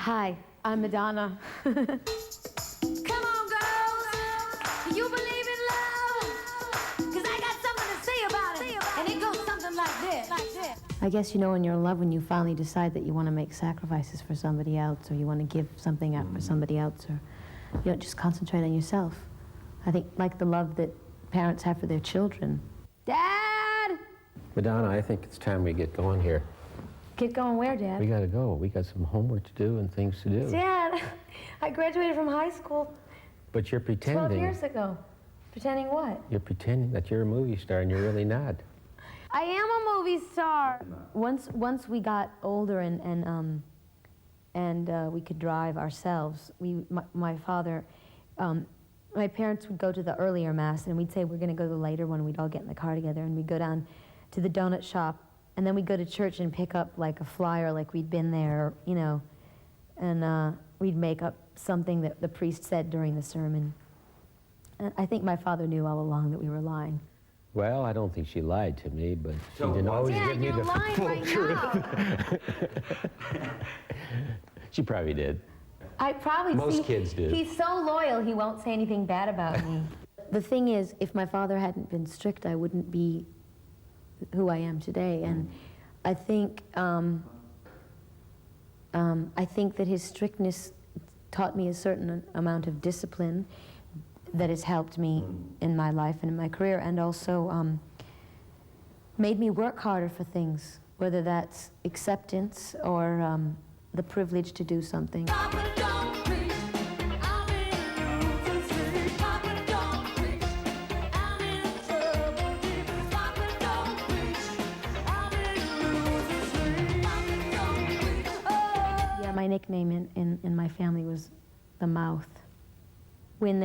Hi, I'm Madonna. Come on, girls, do you believe in love? 'Cause I got something to say about it, and it goes something like this. I guess you know when you're in love when you finally decide that you want to make sacrifices for somebody else, or you want to give something up for somebody else, or you don't just concentrate on yourself. I think like the love that parents have for their children. Dad! Madonna, I think it's time we get going here. Get going where, Dad? We gotta go. We got some homework to do and things to do. Dad, I graduated from high school But you're pretending. 12 years ago. Pretending what? You're pretending that you're a movie star and you're really not. I am a movie star. Once we got older and we could drive ourselves, my father, my parents would go to the earlier mass and we'd say we're gonna go to the later one. We'd all get in the car together and we'd go down to the donut shop and then we'd go to church and pick up like a flyer like we'd been there, you know, and we'd make up something that the priest said during the sermon. And I think my father knew all along that we were lying. Well, I don't think she lied to me, but she didn't always give me the full truth. She probably did. I probably Most kids do. He's so loyal, he won't say anything bad about me. The thing is, if my father hadn't been strict, I wouldn't be who I am today. And I think that his strictness taught me a certain amount of discipline that has helped me in my life and in my career, and also made me work harder for things, whether that's acceptance or the privilege to do something. Yeah, my nickname in my family was the Mouth. When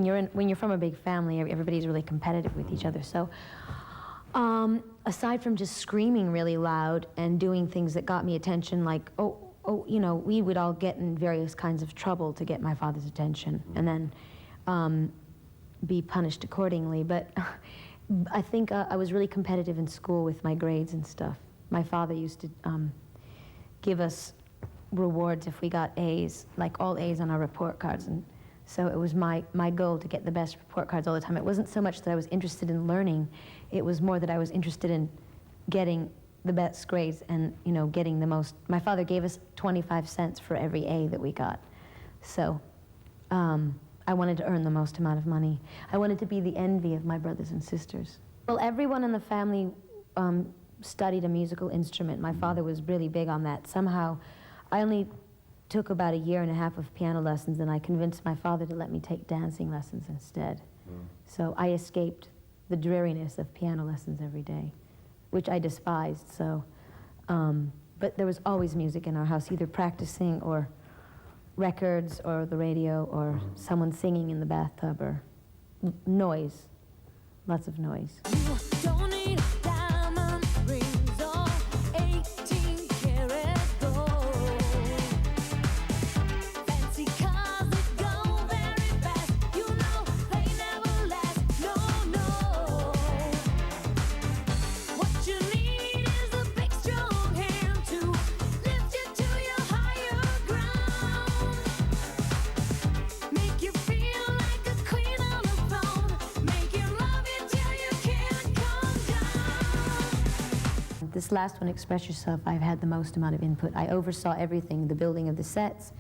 you're from a big family, everybody's really competitive with each other. So, aside from just screaming really loud and doing things that got me attention, like you know, we would all get in various kinds of trouble to get my father's attention, and then be punished accordingly. But I think I was really competitive in school with my grades and stuff. My father used to give us rewards if we got A's, like all A's on our report cards, and so it was my goal to get the best report cards all the time. It wasn't so much that I was interested in learning, it was more that I was interested in getting the best grades and, you know, getting the most. My father gave us 25 cents for every A that we got. So I wanted to earn the most amount of money. I wanted to be the envy of my brothers and sisters. Well, everyone in the family studied a musical instrument. My father was really big on that. Somehow, I only took about 1.5 years of piano lessons, and I convinced my father to let me take dancing lessons instead. So I escaped the dreariness of piano lessons every day, which I despised. So, but there was always music in our house, either practicing or records or the radio or someone singing in the bathtub or noise, lots of noise. You don't need diamond rings or 18 karat gold. Fancy cars that go very fast, you know they never last. No, no. What you need is a big strong hand to lift you to your higher ground. Make you feel like a queen on a throne. Make you love you till you can't come down. This last one, Express Yourself, I've had the most amount of input. I oversaw everything, the building of the sets,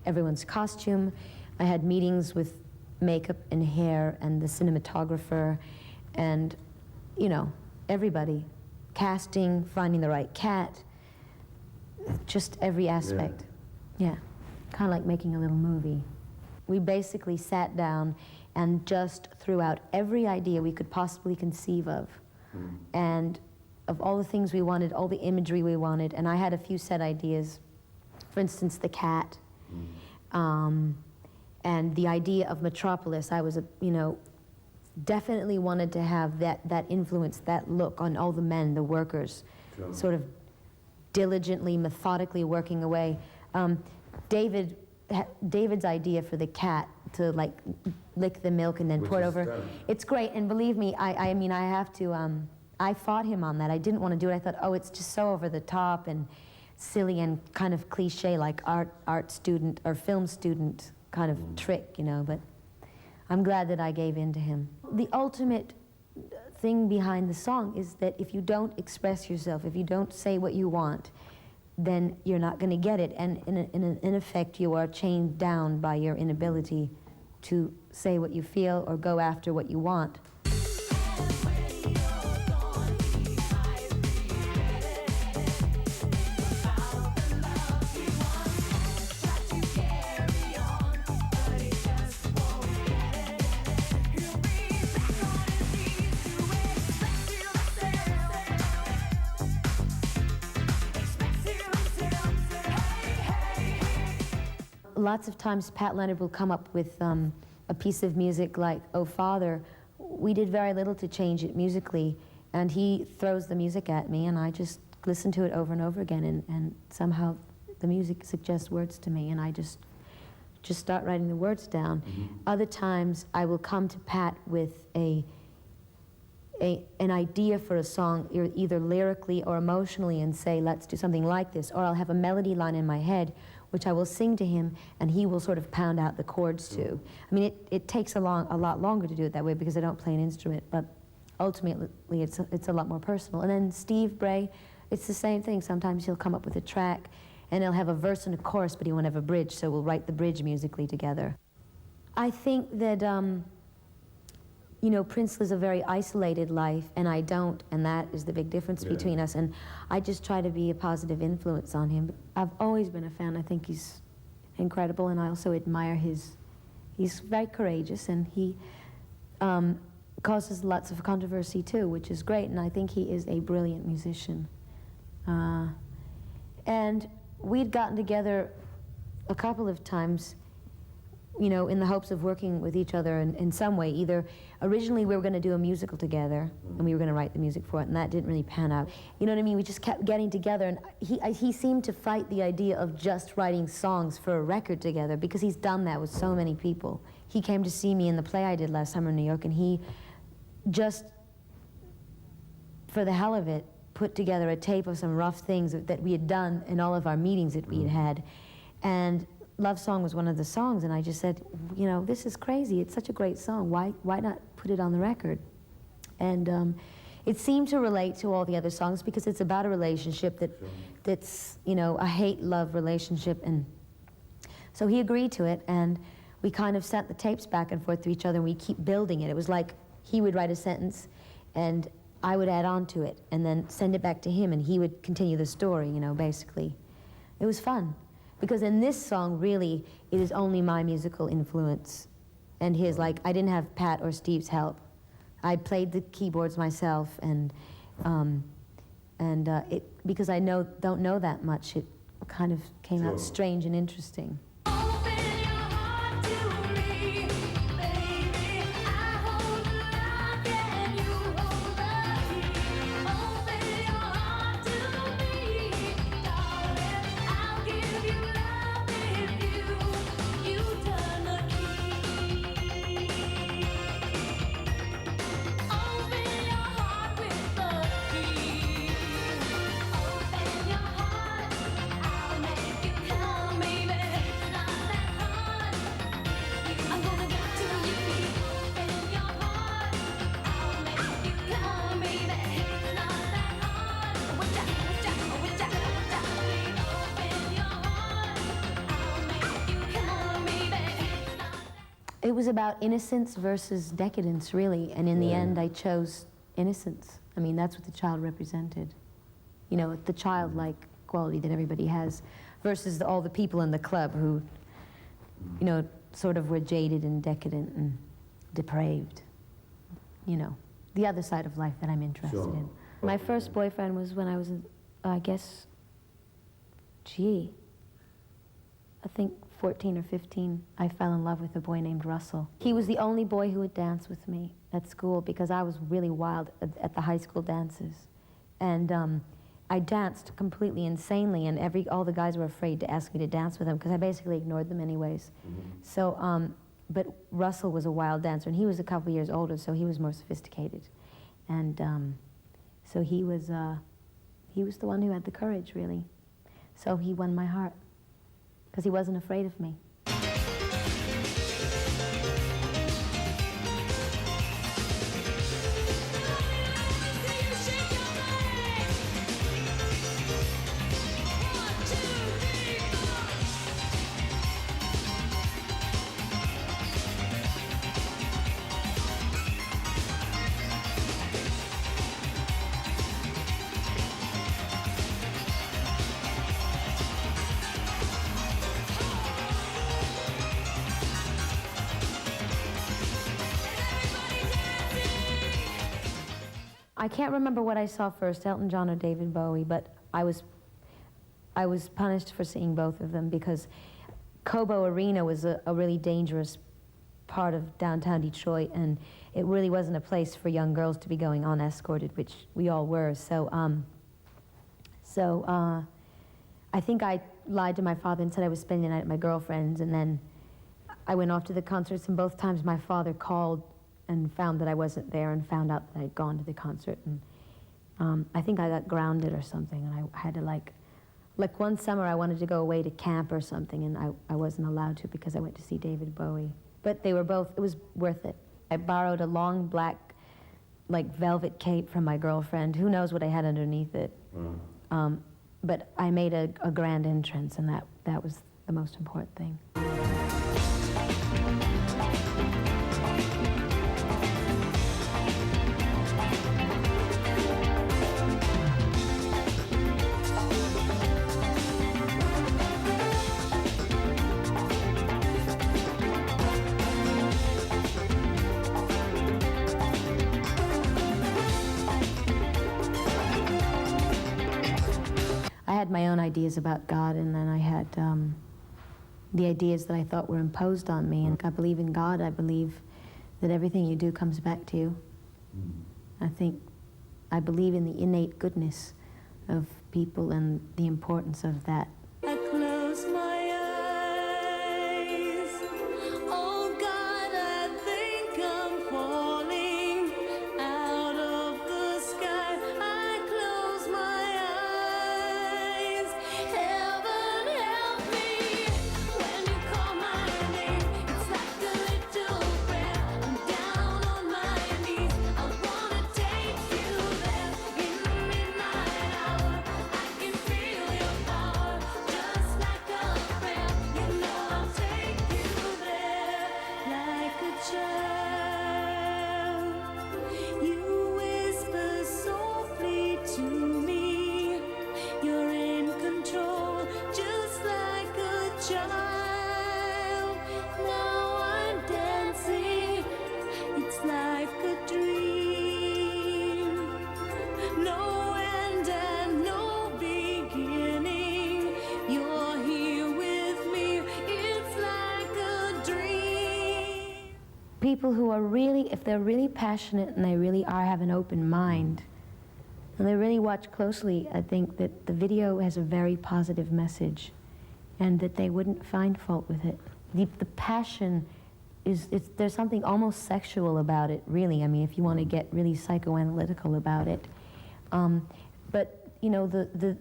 everyone's costume. I had meetings with makeup and hair and the cinematographer and, you know, everybody. Casting, finding the right cat, just every aspect. Yeah, kind of like making a little movie. We basically sat down and just threw out every idea we could possibly conceive of. And of all the things we wanted, all the imagery we wanted, and I had a few set ideas. For instance, the cat, and the idea of Metropolis. I was, you know, definitely wanted to have that influence, that look on all the men, the workers, sort of diligently, methodically working away. David's idea for the cat to like lick the milk and then pour it over. It's great, and believe me, I mean, I have to. I fought him on that. I didn't want to do it. I thought, oh, it's just so over the top, and silly and kind of cliche, like art student or film student kind of trick, you know, but I'm glad that I gave in to him. The ultimate thing behind the song is that if you don't express yourself, if you don't say what you want, then you're not going to get it, and in effect you are chained down by your inability to say what you feel or go after what you want. Lots of times Pat Leonard will come up with a piece of music like "Oh Father." We did very little to change it musically, and he throws the music at me and I just listen to it over and over again, and somehow the music suggests words to me, and I just start writing the words down. Other times I will come to Pat with an idea for a song, either lyrically or emotionally, and say, let's do something like this, or I'll have a melody line in my head which I will sing to him, and he will sort of pound out the chords to. I mean, it takes a lot longer to do it that way because I don't play an instrument, but ultimately it's a lot more personal. And then Steve Bray, it's the same thing. Sometimes he'll come up with a track, and he'll have a verse and a chorus, but he won't have a bridge, so we'll write the bridge musically together. I think that, you know, Prince lives a very isolated life, and I don't, and that is the big difference between us, and I just try to be a positive influence on him. I've always been a fan. I think he's incredible, and I also admire he's very courageous, and he causes lots of controversy too, which is great, and I think he is a brilliant musician. And we'd gotten together a couple of times, you know, in the hopes of working with each other in some way. Either originally we were going to do a musical together, and we were going to write the music for it, and that didn't really pan out. You know what I mean? We just kept getting together, and he seemed to fight the idea of just writing songs for a record together, because he's done that with so many people. He came to see me in the play I did last summer in New York, and he just, for the hell of it, put together a tape of some rough things that we had done in all of our meetings that we had had. And Love Song was one of the songs, and I just said, you know, this is crazy. It's such a great song. Why not put it on the record? And it seemed to relate to all the other songs because it's about a relationship that's, you know, a hate-love relationship. And so he agreed to it, and we kind of sent the tapes back and forth to each other, and we keep building it. It was like he would write a sentence, and I would add on to it, and then send it back to him, and he would continue the story, you know, basically. It was fun. Because in this song, really, it is only my musical influence and his. Like, I didn't have Pat or Steve's help. I played the keyboards myself, and because I don't know that much, it kind of came out strange and interesting. It was about innocence versus decadence, really, and in the end, I chose innocence. I mean, that's what the child represented. You know, the childlike quality that everybody has, versus all the people in the club who, you know, sort of were jaded and decadent and depraved. You know, the other side of life that I'm interested in. My first boyfriend was when I was, I guess, I think 14 or 15, I fell in love with a boy named Russell. He was the only boy who would dance with me at school because I was really wild at the high school dances. And I danced completely insanely, and all the guys were afraid to ask me to dance with them because I basically ignored them anyways. So, but Russell was a wild dancer, and he was a couple years older, so he was more sophisticated. And so he was the one who had the courage, really. So he won my heart because he wasn't afraid of me. I can't remember what I saw first, Elton John or David Bowie, but I was punished for seeing both of them because Cobo Arena was a really dangerous part of downtown Detroit, and it really wasn't a place for young girls to be going unescorted, which we all were. So I think I lied to my father and said I was spending the night at my girlfriend's, and then I went off to the concerts, and both times my father called and found that I wasn't there and found out that I'd gone to the concert. And I think I got grounded or something, and I had to like one summer I wanted to go away to camp or something, and I wasn't allowed to because I went to see David Bowie. But they were both, it was worth it. I borrowed a long black like velvet cape from my girlfriend. Who knows what I had underneath it. But I made a grand entrance, and that was the most important thing. I had my own ideas about God, and then I had the ideas that I thought were imposed on me. And I believe in God. I believe that everything you do comes back to you. I believe in the innate goodness of people and the importance of that. I close my eyes. Oh God, I think I'm falling out of the sky. I close my eyes. Heaven help me when you call my name. It's like a little prayer. I'm down on my knees. I wanna take you there in the midnight hour. I can feel your power, just like a prayer. You know I'll take you there like a child. You whisper softly to me. You're in control, just like a child. Now I'm dancing. It's like a dream. No end and no beginning. You're here with me. It's like a dream. People who are really, if they're really passionate and they really are have an open mind, and they really watch closely, I think that the video has a very positive message, and that they wouldn't find fault with it. The passion there's something almost sexual about it, really. I mean, if you want to get really psychoanalytical about it. But you know, the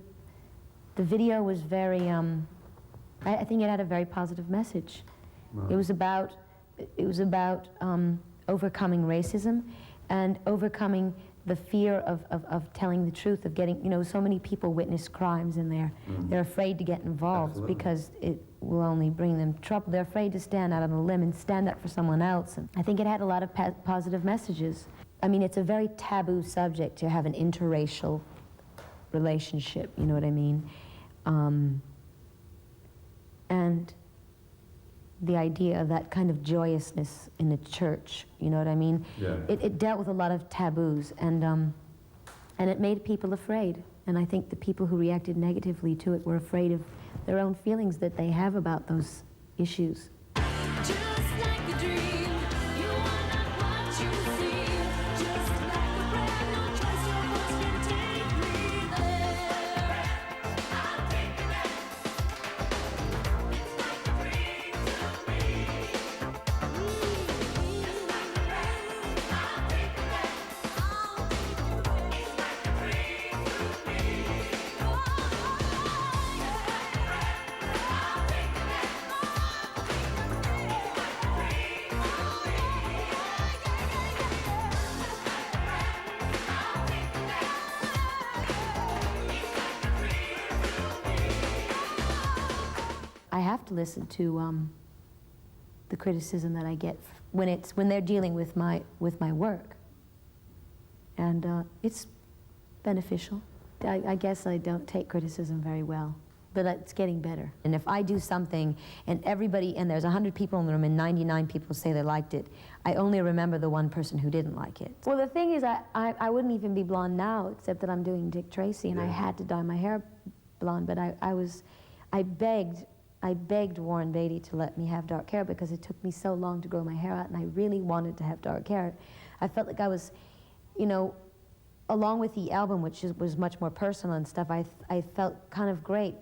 video was very. I think it had a very positive message. Right. It was about overcoming racism and overcoming the fear of telling the truth, of getting, you know, so many people witness crimes and they're afraid to get involved. Absolutely. Because it will only bring them trouble. They're afraid to stand out on a limb and stand up for someone else. And I think it had a lot of positive messages. I mean, it's a very taboo subject to have an interracial relationship, you know what I mean? And the idea of that kind of joyousness in the church, you know what I mean? Yeah. It dealt with a lot of taboos, and it made people afraid. And I think the people who reacted negatively to it were afraid of their own feelings that they have about those issues. Just like a dream, you are not what you see. Just like a prayer, no choice, your voice can take me there. I'll take you there. It's like a dream to me. Just like a prayer, I'll take you there. It's like a dream to me. Oh, yeah. to listen to the criticism that I get when they're dealing with my work, and it's beneficial. I guess I don't take criticism very well, but it's getting better. And if I do something and there's 100 people in the room and 99 people say they liked it, I only remember the one person who didn't like it. Well, the thing is, I wouldn't even be blonde now, except that I'm doing Dick Tracy, and I had to dye my hair blonde, but I begged Warren Beatty to let me have dark hair because it took me so long to grow my hair out, and I really wanted to have dark hair. I felt like I was, you know, along with the album, which was much more personal and stuff, I felt kind of great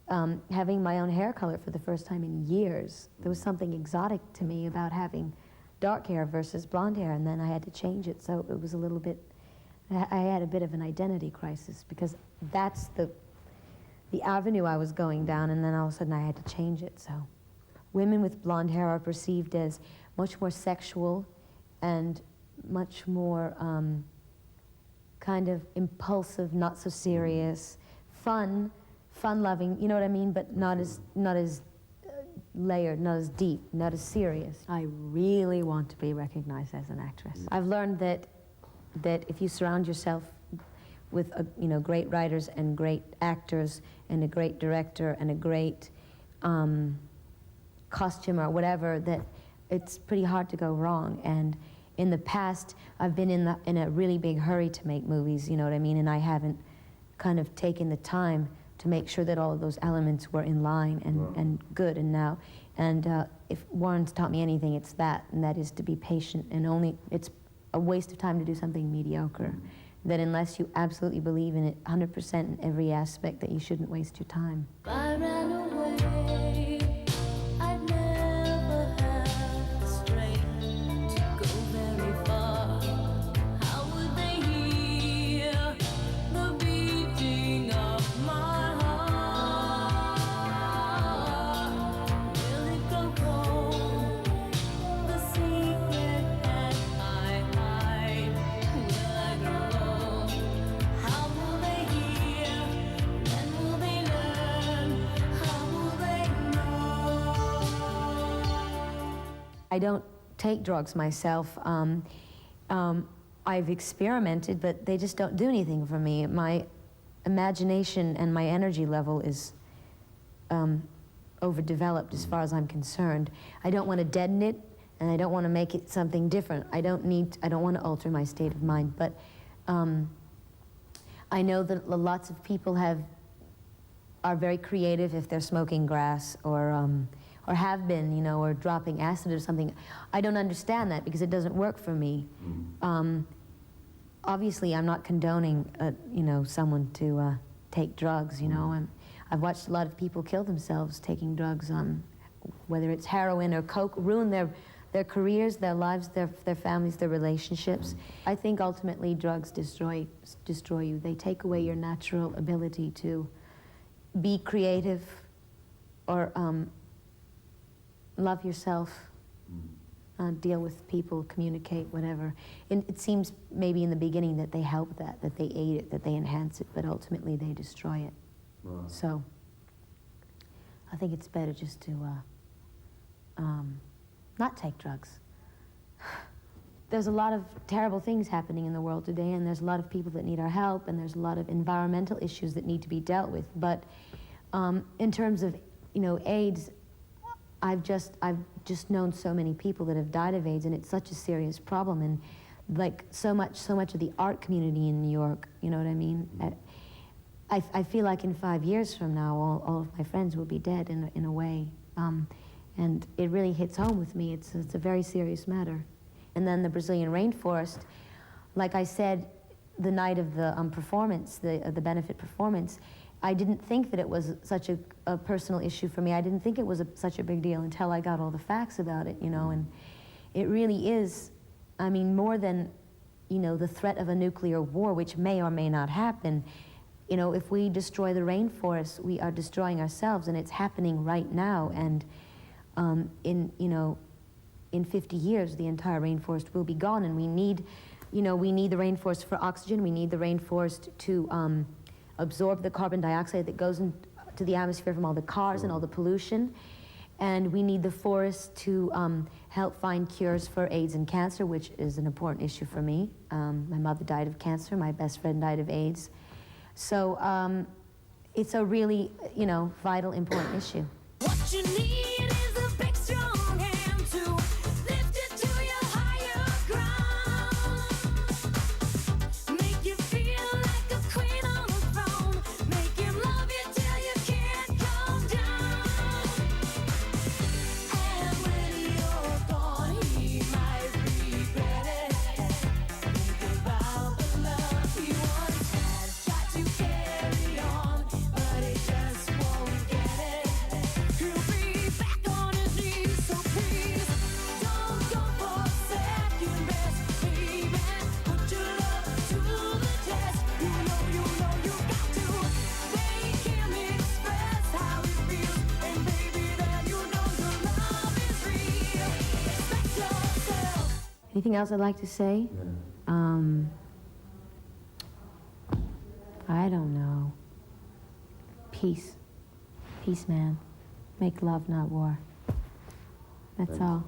having my own hair color for the first time in years. There was something exotic to me about having dark hair versus blonde hair, and then I had to change it, so it was a little bit, I had a bit of an identity crisis because that's the avenue I was going down, and then all of a sudden I had to change it. So women with blonde hair are perceived as much more sexual and much more kind of impulsive, not so serious, fun-loving, you know what I mean, but not as layered, not as deep, not as serious. I really want to be recognized as an actress. I've learned that if you surround yourself with great writers and great actors and a great director and a great costumer, whatever, that it's pretty hard to go wrong. And in the past, I've been in a really big hurry to make movies, you know what I mean, and I haven't kind of taken the time to make sure that all of those elements were in line and good. And if Warren's taught me anything, it's that, and that is to be patient, and it's a waste of time to do something mediocre. That unless you absolutely believe in it 100% in every aspect, that you shouldn't waste your time. I ran away, I'd never have the strength to go very far. How would they hear the beating of my heart? Will it go cold, the secret that I hide? Will I grow old? How will they hear? When will they learn? How will they know? I don't take drugs myself. I've experimented, but they just don't do anything for me. My imagination and my energy level is overdeveloped as far as I'm concerned. I don't want to deaden it, and I don't want to make it something different. I don't want to alter my state of mind, but I know that lots of people are very creative if they're smoking grass or have been, you know, or dropping acid or something. I don't understand that because it doesn't work for me. Obviously, I'm not condoning, someone to take drugs, you know. I've watched a lot of people kill themselves taking drugs, whether it's heroin or coke, ruin their careers, their lives, their families, their relationships. I think ultimately drugs destroy you. They take away your natural ability to be creative or love yourself, deal with people, communicate, whatever. And it seems maybe in the beginning that they help that they aid it, that they enhance it, but ultimately they destroy it. Right. So I think it's better just to not take drugs. There's a lot of terrible things happening in the world today, and there's a lot of people that need our help, and there's a lot of environmental issues that need to be dealt with. But in terms of, AIDS, I've just known so many people that have died of AIDS, and it's such a serious problem. And like so much of the art community in New York, you know what I mean? I feel like in 5 years from now, all of my friends will be dead in a way. And it really hits home with me. It's a very serious matter. And then the Brazilian rainforest, like I said, the night of the performance, the benefit performance, I didn't think that it was such a personal issue for me. I didn't think it was such a big deal until I got all the facts about it, and it really is, I mean, more than, the threat of a nuclear war, which may or may not happen. If we destroy the rainforest, we are destroying ourselves, and it's happening right now. And in 50 years, the entire rainforest will be gone, and we need the rainforest for oxygen. We need the rainforest to absorb the carbon dioxide that goes to the atmosphere from all the cars and all the pollution. And we need the forests to help find cures for AIDS and cancer, which is an important issue for me. My mother died of cancer, my best friend died of AIDS. So it's a really, you know, vital, important issue. What you need is a big, strong hand to lift you to your higher ground. Make you feel like a queen on a throne. Make him love you till you can't come down. And when you're gone, he might regret it. Think about the love he once had. Got to carry on, but he just won't get it. He'll be back on his knees, so please don't go for second best, baby. Put your love to the test. You know you got to make him express how he feels, and baby, then you know your love is real. Expect yourself. Anything else I'd like to say? I don't know. Peace. Peace, man. Make love, not war. That's all.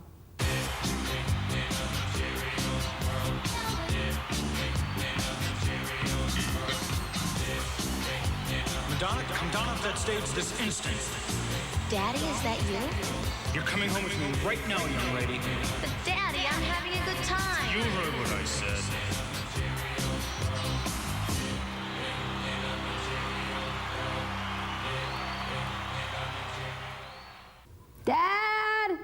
Madonna, come down off that stage this instant. Daddy, is that you? You're coming home with me right now, young lady. But Daddy, I'm having a good time. You heard what I said. Dad!